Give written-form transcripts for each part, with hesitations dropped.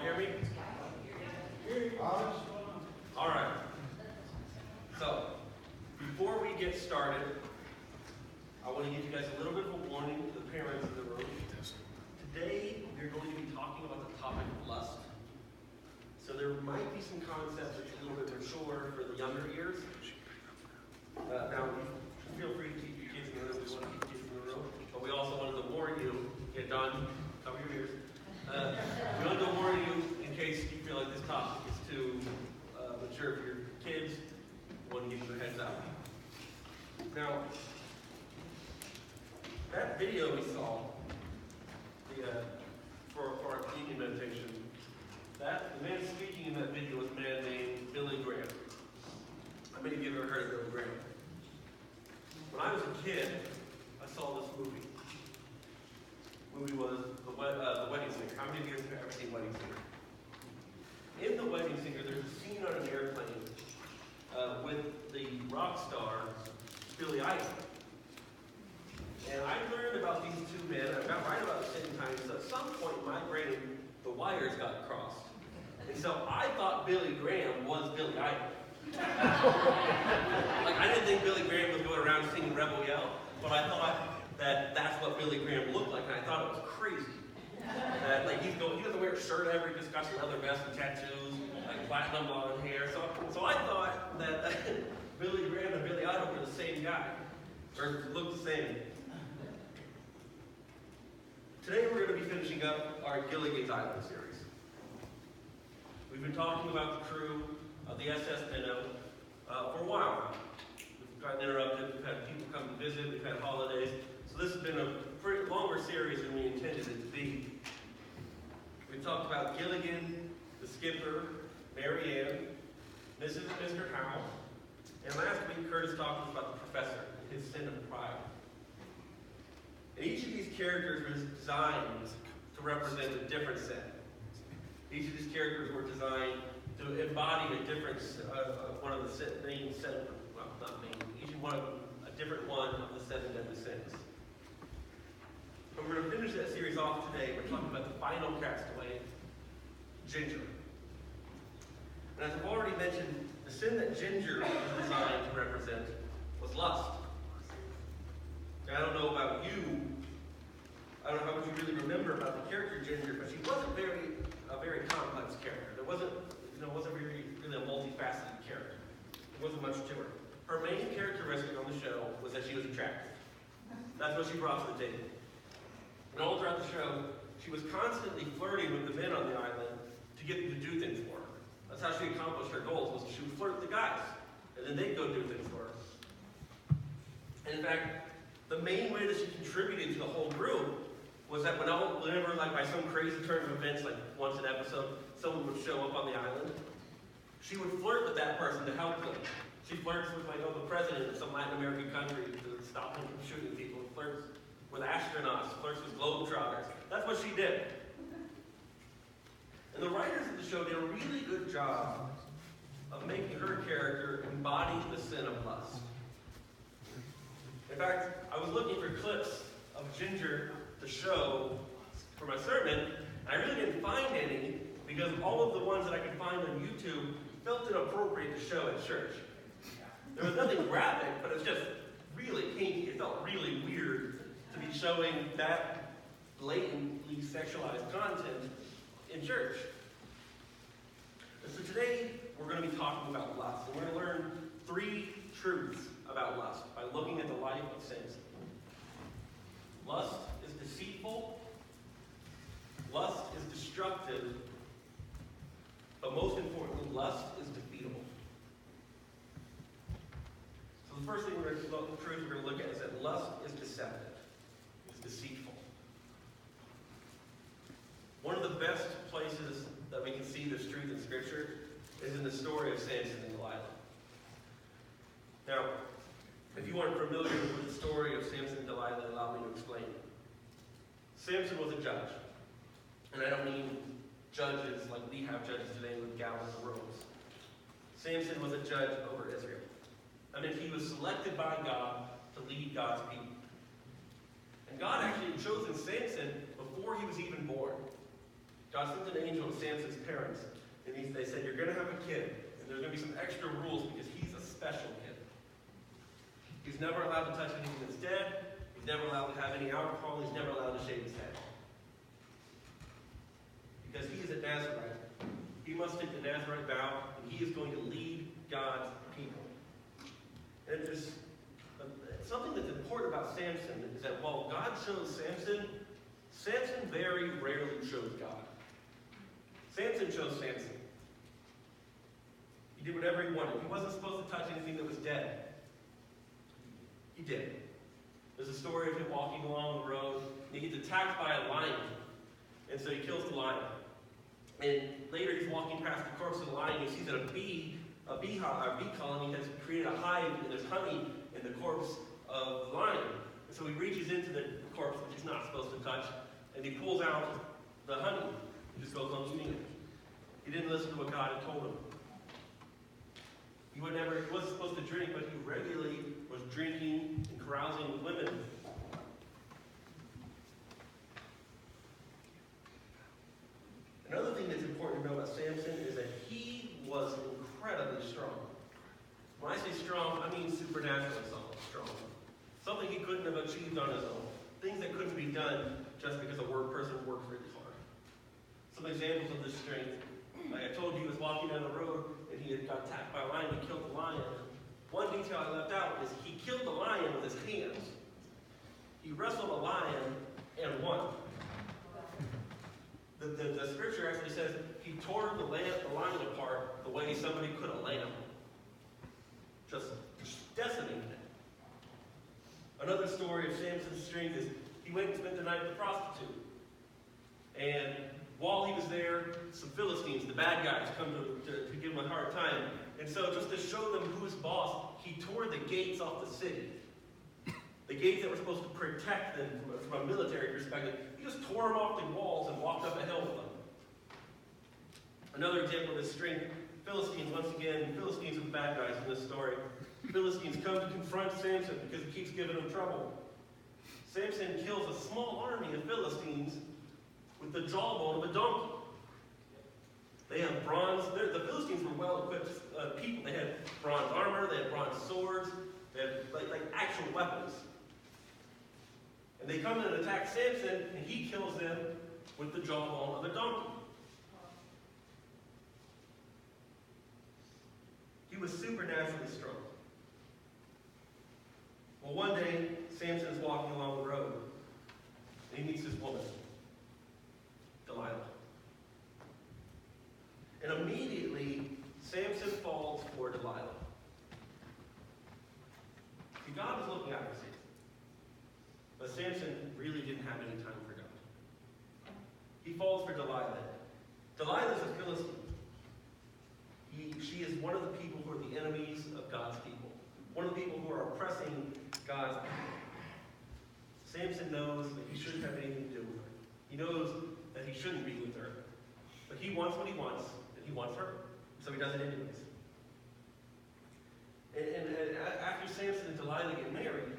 hear me? All right. So, before we get started, I want to give you guys a little bit of a warning to the parents in the room. Today, we're going to be talking about the topic of lust. So there might be some concepts that's a little bit mature for the younger ears. Now, feel free to keep your kids in the room. We want to keep kids in the room. But we also wanted to warn you, get done, cover your ears. We wanted to warn you in case you feel like this topic is too mature for your kids. We want to give you a heads up. Now, that video we saw for our communion meditation, the man speaking in that video was a man named Billy Graham. How many of you have ever heard of Billy Graham? When I was a kid, I saw this movie. The movie was The Wedding Singer. How many of you have ever seen Wedding Singer? In The Wedding Singer, there's a scene on an airplane with the rock star, Billy Idol. And I learned about these two men about right about the same time. So at some point in my brain, the wires got crossed. And so I thought Billy Graham was Billy Idol. Like, I didn't think Billy Graham was going around singing Rebel Yell, but I thought that that's what Billy Graham looked like, and I thought it was crazy. That, like, he doesn't wear a shirt ever, he just got some leather vest and tattoos, like platinum blonde hair. So I thought that Billy Graham and Billy Idol were the same guy, or looked the same. Today we're going to be finishing up our Gilligan's Island series. We've been talking about the crew of the SS Minnow for a while now. We've gotten interrupted, we've had people come to visit, we've had holidays. So this has been a pretty longer series than we intended it to be. We've talked about Gilligan, the skipper, Mary Ann, Mrs. and Mr. Howe, and last week Curtis talked about the professor and his sin of pride. And each of these characters was designed to represent a different sin. Each of these characters were designed to embody a different one of the main seven, well, not main, each one of a different one of the seven deadly sins. And we're going to finish that series off today. We're talking about the final castaway, Ginger. And as I've already mentioned, the sin that Ginger was designed to represent was lust. Now, I don't know about you. I don't know how much you really remember about the character Ginger, but she wasn't a very complex character. There wasn't really a multifaceted character. There wasn't much to her. Her main characteristic on the show was that she was attractive. That's what she brought to the table. And all throughout the show, she was constantly flirting with the men on the island to get them to do things for her. That's how she accomplished her goals, was she would flirt with the guys, and then they'd go do things for her. And in fact, the main way that she contributed to the whole group was that whenever, like, by some crazy turn of events, like once an episode, someone would show up on the island, she would flirt with that person to help them. She flirts with, like, the president of some Latin American country to stop him from shooting people. Flirts with astronauts, flirts with globetrotters. That's what she did. And the writers of the show did a really good job of making her character embody the sin of lust. In fact, I was looking for clips of Ginger, the show, for my sermon, and I really didn't find any because all of the ones that I could find on YouTube felt inappropriate to show at church. There was nothing graphic, but it was just really kinky. It felt really weird to be showing that blatantly sexualized content in church. And so today, we're going to be talking about lust. And we're going to learn 3 truths about lust by looking at the life of Samson. Lust is deceitful, lust is destructive, but most importantly, lust is defeatable. So the first thing truth we're going to look at is that lust is deceptive, it's deceitful. One of the best places that we can see this truth in Scripture is in the story of Samson and Delilah. Now, if you aren't familiar with the story of Samson and Delilah, allow me to explain. Samson was a judge. And I don't mean judges like we have judges today with gallons and robes. Samson was a judge over Israel. I mean, he was selected by God to lead God's people. And God actually had chosen Samson before he was even born. God sent an angel to Samson's parents, and they said, you're going to have a kid, and there's going to be some extra rules because he's a special kid. He's never allowed to touch anything that's dead. He's never allowed to have any alcohol. He's never allowed to shave his head. Because he is a Nazarite. He must take the Nazarite vow, and he is going to lead God's people. And there's something that's important about Samson is that while God chose Samson, Samson very rarely chose God. Samson chose Samson. He did whatever he wanted. He wasn't supposed to touch anything that was dead. He did. There's a story of him walking along the road, and he gets attacked by a lion. And so he kills the lion. And later he's walking past the corpse of the lion, and he sees that a bee colony has created a hive, and there's honey in the corpse of the lion. And so he reaches into the corpse, which he's not supposed to touch, and he pulls out the honey. He just goes on eating it. He didn't listen to what God had told him. He wasn't supposed to drink, but he regularly was drinking and carousing with women. Another thing that's important to know about Samson is that he was incredibly strong. When I say strong, I mean supernaturally strong. Something he couldn't have achieved on his own. Things that couldn't be done just because a person worked really hard. Some examples of this strength. Like I told you, he was walking down the road and he had got attacked by a lion. He killed the lion. One detail I left out is he killed the lion with his hands. He wrestled a lion and won. The scripture actually says he tore the lion apart the way somebody could a lamb. Just decimated it. Another story of Samson's strength is he went and spent the night with a prostitute. And while he was there, some Philistines, the bad guys, come to give him a hard time. And so just to show them who's boss, he tore the gates off the city. The gates that were supposed to protect them from a military perspective. He just tore them off the walls and walked up a hill with them. Another example of his strength, Philistines, once again, Philistines are the bad guys in this story. Philistines come to confront Samson because he keeps giving them trouble. Samson kills a small army of Philistines with the jawbone of a donkey. They have bronze, the Philistines were well-equipped people. They had bronze armor, they had bronze swords, they had like actual weapons. And they come in and attack Samson, and he kills them with the jawbone of a donkey. He was supernaturally strong. Well, one day, Samson's walking along the road, and he meets this woman, Delilah. And immediately, Samson falls for Delilah. See, God was looking after Samson. But Samson really didn't have any time for God. He falls for Delilah. Delilah is a Philistine. She is one of the people who are the enemies of God's people. One of the people who are oppressing God's people. Samson knows that he shouldn't have anything to do with her. He knows that he shouldn't be with her. But he wants what he wants, and he wants her. So he does it anyways. And after Samson and Delilah get married,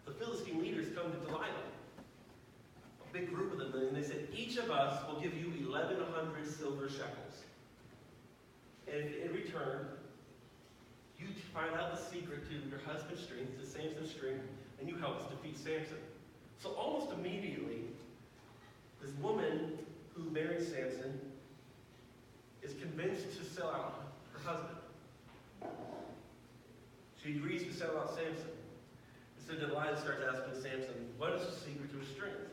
the Philistine leaders come to Delilah. A big group of them, and they said, each of us will give you 1,100 silver shekels. And in return, you find out the secret to your husband's strength, to Samson's strength, and you help us defeat Samson. So almost immediately, this woman who married Samson is convinced to sell out her husband. She agrees to sell out Samson. So Delilah starts asking Samson, what is the secret to his strength?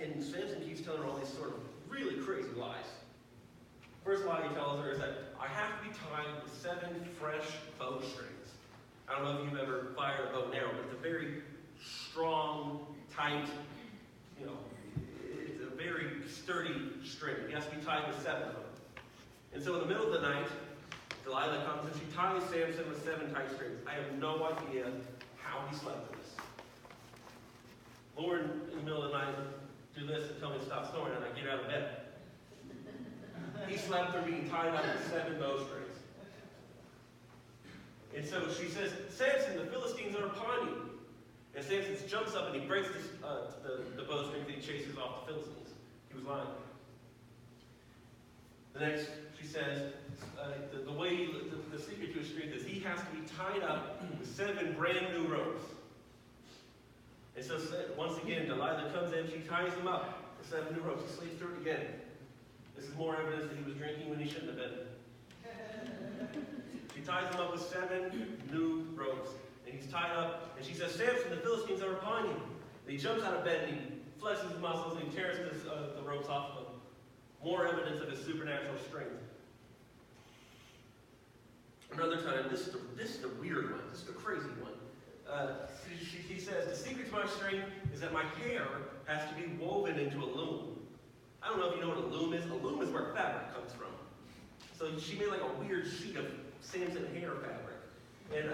And Samson keeps telling her all these sort of really crazy lies. First lie he tells her is that I have to be tied with 7 fresh bow strings. I don't know if you've ever fired a bow and arrow, but it's a very strong, tight, it's a very sturdy string. It has to be tied with 7 of them. And so in the middle of the night, Delilah comes and she ties Samson with 7 tight strings. I have no idea how he slept with this. Lauren, in the middle of the night, do this and tell me to stop snoring, and I get out of bed. He slept through being tied up with 7 bowstrings. And so she says, Samson, the Philistines are upon you. And Samson jumps up and he breaks the bowstrings and he chases off the Philistines. He was lying. The next, she says, the way, the secret to his strength is he has to be tied up with 7 brand new ropes. And so once again, Delilah comes in, she ties him up with 7 new ropes. He sleeps through it again. This is more evidence that he was drinking when he shouldn't have been. She ties him up with 7 new ropes. And he's tied up, and she says, Samson, the Philistines are upon you. And he jumps out of bed, and he flexes his muscles, and he tears the ropes off of him. More evidence of his supernatural strength. Another time, this is the weird one. This is the crazy one. He says, the secret to my strength is that my hair has to be woven into a loom. I don't know if you know what a loom is. A loom is where fabric comes from. So she made like a weird sheet of Samson hair fabric. And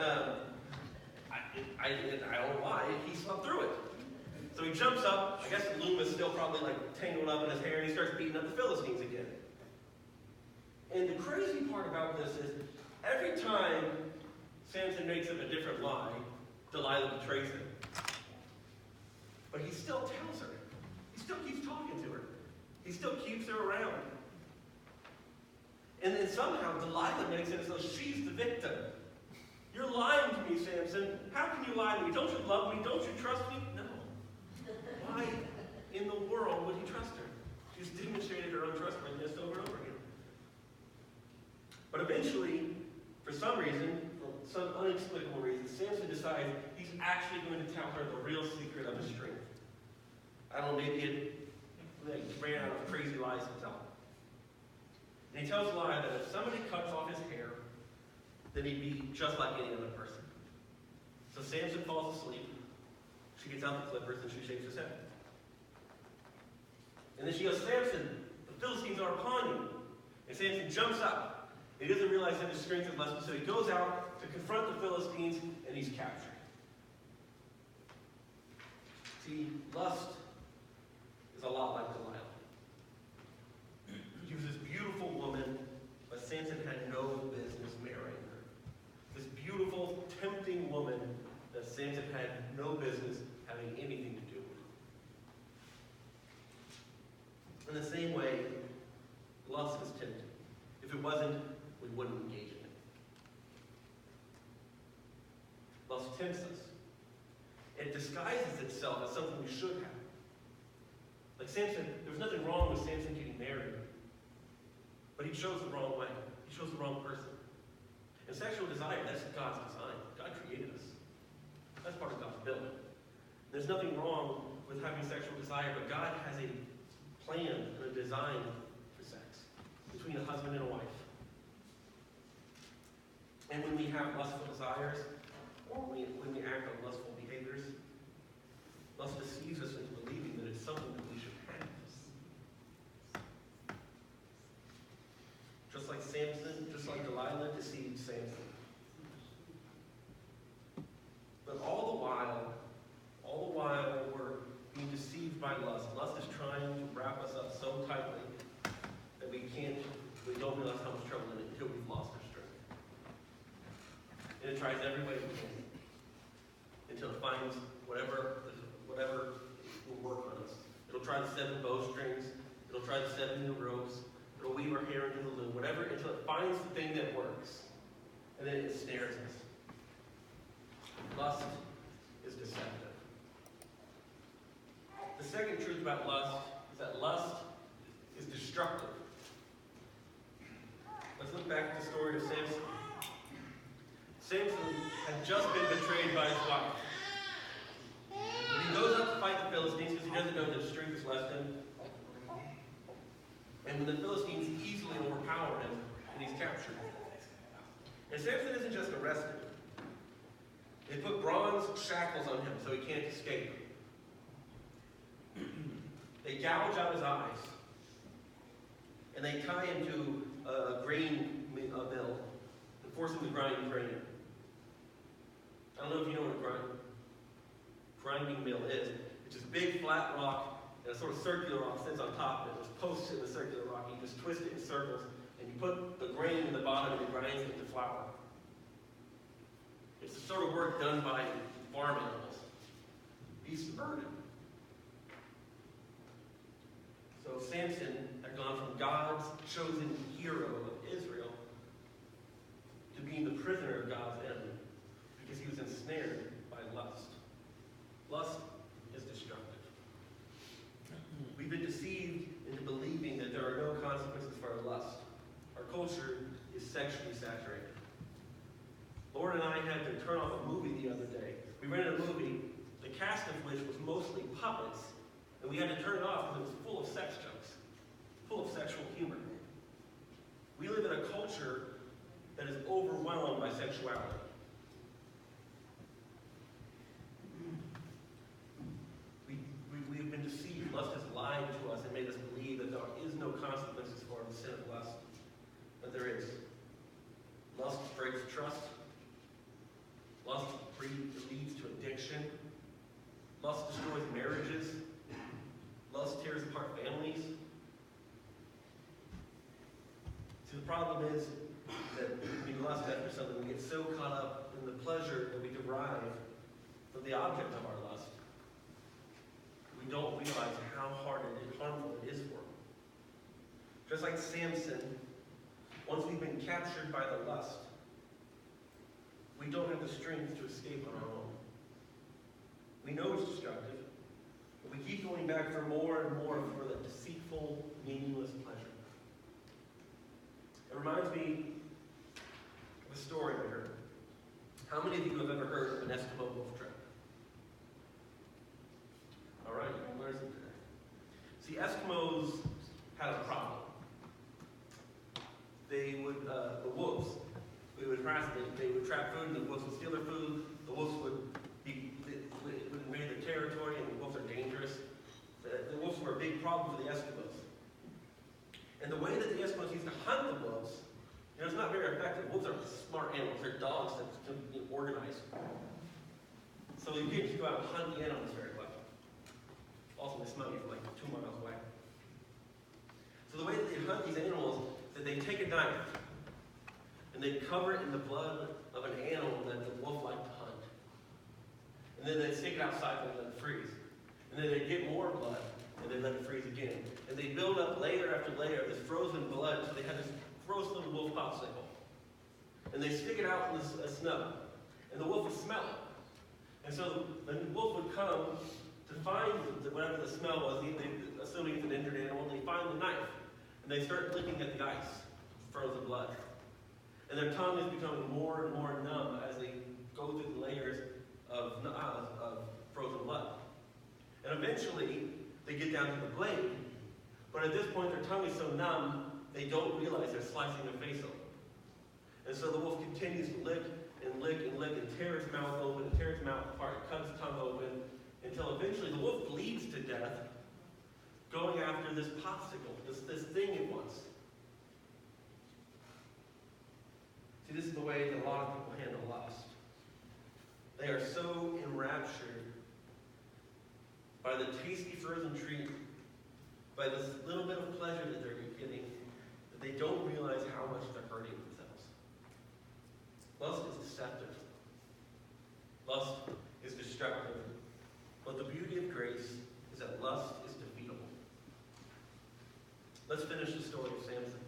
I don't know why, he slept through it. So he jumps up, I guess the loom is still probably like tangled up in his hair, and he starts beating up the Philistines again. And the crazy part about this is, every time Samson makes up a different lie, Delilah betrays him. But he still tells her. He still keeps talking to her. He still keeps her around. And then somehow Delilah makes it as though she's the victim. You're lying to me, Samson. How can you lie to me? Don't you love me? Don't you trust me? No. Why in the world would he trust her? She's demonstrated her untrustworthiness over and over again. But eventually, for some reason, for some unexplicable reason, Samson decides he's actually going to tell her the real secret of his strength. I don't know, maybe he ran out of crazy lies to tell. And he tells a lie that if somebody cuts off his hair, then he'd be just like any other person. So Samson falls asleep. She gets out the clippers and she shakes his head. And then she goes, Samson, the Philistines are upon you. And Samson jumps up. He doesn't realize that his strength is lessened, so he goes out to confront the Philistines, and he's captured. See, lust is a lot like Delilah. She was this beautiful woman, but Samson had no business marrying her. This beautiful, tempting woman that Samson had no business having anything to do with. In the same way, lust is tempting. If it wasn't, we wouldn't engage in it. Lust tempts us. It disguises itself as something we should have. Like Samson, there was nothing wrong with Samson getting married. But he chose the wrong way. He chose the wrong person. And sexual desire, that's God's design. God created us. That's part of God's building. There's nothing wrong with having sexual desire, but God has a plan and a design for sex between a husband and a wife. And when we have lustful desires, or when we act on lustful behaviors, lust deceives us into believing that it's something that we should have. Just like Samson, just like Delilah deceived Samson. But all the while we're being deceived by lust. Lust is trying to wrap us up so tightly that we don't realize how much trouble in it until we've lost our strength. And it tries every way it can until it finds whatever will work on us. It'll try the 7 bowstrings. It'll try the 7 new ropes. It'll weave our hair into the loom. Whatever, until it finds the thing that works. And then it snares us. Lust is deceptive. The second truth about lust is that lust is destructive. Let's look back at the story of Samson. Samson had just been betrayed by his wife. And he goes out to fight the Philistines because he doesn't know that his strength is less than. And when the Philistines easily overpower him, and he's captured. And Samson isn't just arrested. They put bronze shackles on him so he can't escape. They gouge out his eyes. And they tie him to a grain mill and force him to grind grain. I don't know if you know what a grinding mill is. It's just big flat rock and a sort of circular rock sits on top of it. There's posts in the circular rock. You just twist it in circles and you put the grain in the bottom and it grinds it into flour. It's the sort of work done by farm animals. Beasts of burden. So chosen hero of Israel, to being the prisoner of God's enemy because he was ensnared by lust. Lust is destructive. We've been deceived into believing that there are no consequences for our lust. Our culture is sexually saturated. Lauren and I had to turn off a movie the other day. We rented a movie, the cast of which was mostly puppets, and we had to turn it off because it was full of sex jokes, full of sexual humor. We live in a culture that is overwhelmed by sexuality. We've been deceived. Lust has lied to us and made us believe that there is no consequences for the sin of lust. But there is. Lust breaks trust. Lust leads to addiction. Lust destroys marriages. Lust tears apart families. See, the problem is that we lust after something. We get so caught up in the pleasure that we derive from the object of our lust. We don't realize how harmful it is for him. Just like Samson, once we've been captured by the lust, we don't have the strength to escape on our own. We know it's destructive, but we keep going back for more and more for that deceitful, meaningless pleasure. It reminds me of a story I heard. How many of you have ever heard of an Eskimo wolf trap? All right, you can learn something today. See, Eskimos had a problem. They would, the wolves, they would trap food, and the wolves would steal their food. The wolves would invade their territory, and the wolves are dangerous. The wolves were a big problem for the Eskimos. And the way that the Eskimos used to hunt the wolves, it's not very effective. Wolves are smart animals. They're dogs that can be organized. So you can't just go out and hunt the animals very well. Also, they smell you from like 2 miles away. So the way that they hunt these animals is that they take a knife and they cover it in the blood of an animal that the wolf liked to hunt. And then they stick it outside and let it freeze. And then they get more blood and they let it freeze again. And they build up layer after layer of this frozen blood, so they have this frozen little wolf popsicle. And they stick it out in the snow. And the wolf would smell it. And so the wolf would come to find whatever the smell was, assuming it's an injured animal, they find the knife. And they start licking at the ice, frozen blood. And their tongue is becoming more and more numb as they go through the layers of frozen blood. And eventually, they get down to the blade. But at this point, their tongue is so numb, they don't realize they're slicing their face open. And so the wolf continues to lick and lick and lick and tear its mouth open and tear its mouth apart, cut its tongue open, until eventually the wolf bleeds to death, going after this popsicle, this thing it wants. See, this is the way that a lot of people handle lust. They are so enraptured by the tasty frozen treat, by this little bit of pleasure that they're getting, that they don't realize how much they're hurting themselves. Lust is deceptive. Lust is destructive. But the beauty of grace is that lust is defeatable. Let's finish the story of Samson.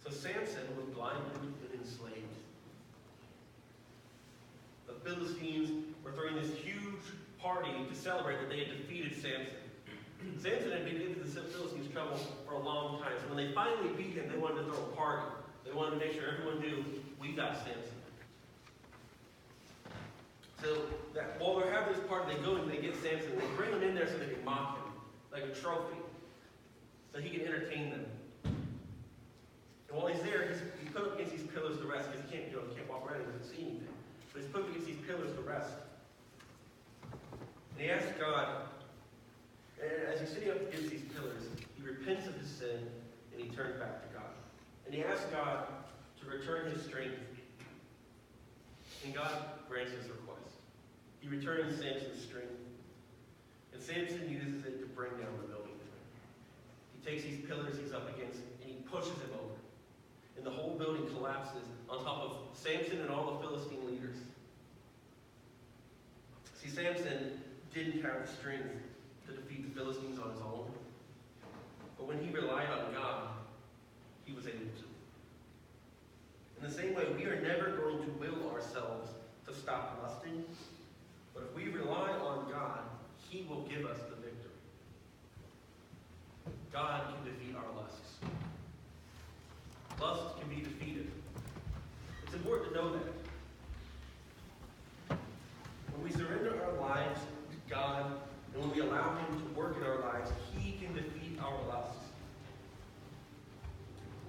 So Samson was blinded and enslaved. The Philistines were throwing this huge party to celebrate that they had defeated Samson. Samson had been giving the Philistines trouble for a long time. So when they finally beat him, they wanted to throw a party. They wanted to make sure everyone knew, we got Samson. So that while they're having this party, they go and they get Samson, and they bring him in there so they can mock him, like a trophy, so he can entertain them. And while he's there, he's put up against these pillars to rest, because he can't walk around and doesn't see anything. So he's put up against these pillars to rest. And he asks God, and as he's sitting up against these pillars, he repents of his sin, and he turns back to God. And he asks God to return his strength. And God grants his request. He returns Samson's strength. And Samson uses it to bring down the building. He takes these pillars he's up against, and he pushes him over. And the whole building collapses on top of Samson and all the Philistine leaders. See, Samson didn't have the strength to defeat the Philistines on his own. But when he relied on God, he was able to. In the same way, we are never going to will ourselves to stop lusting. But if we rely on God, he will give us the victory. God can defeat our lusts. Lust can be defeated. It's important to know that. When we surrender our lives to God, and when we allow him to work in our lives, he can defeat our lusts.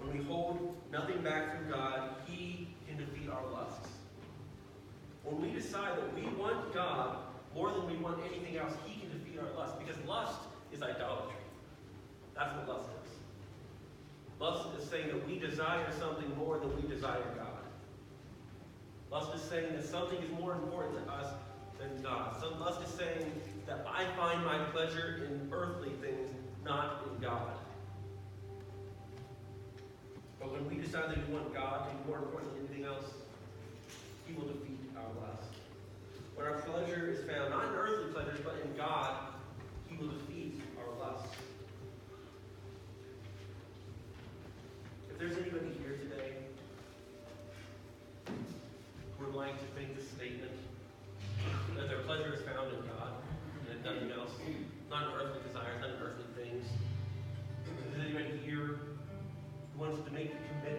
When we hold nothing back from God, he can defeat our lusts. When we decide that we want God more than we want anything else, he can defeat our lust. Because lust is idolatry. That's what lust is. Lust is saying that we desire something more than we desire God. Lust is saying that something is more important to us than God. Lust is saying that I find my pleasure in earthly things, not in God. But when we decide that we want God to be more important than anything else, he will defeat our lust. When our pleasure is found, not in earthly pleasures, but in God, he will defeat our lust. If there's anybody here today who would like to make this statement, that their pleasure is found in God and nothing else, not in earthly desires, not in earthly things, if there's anybody here who wants to make the commitment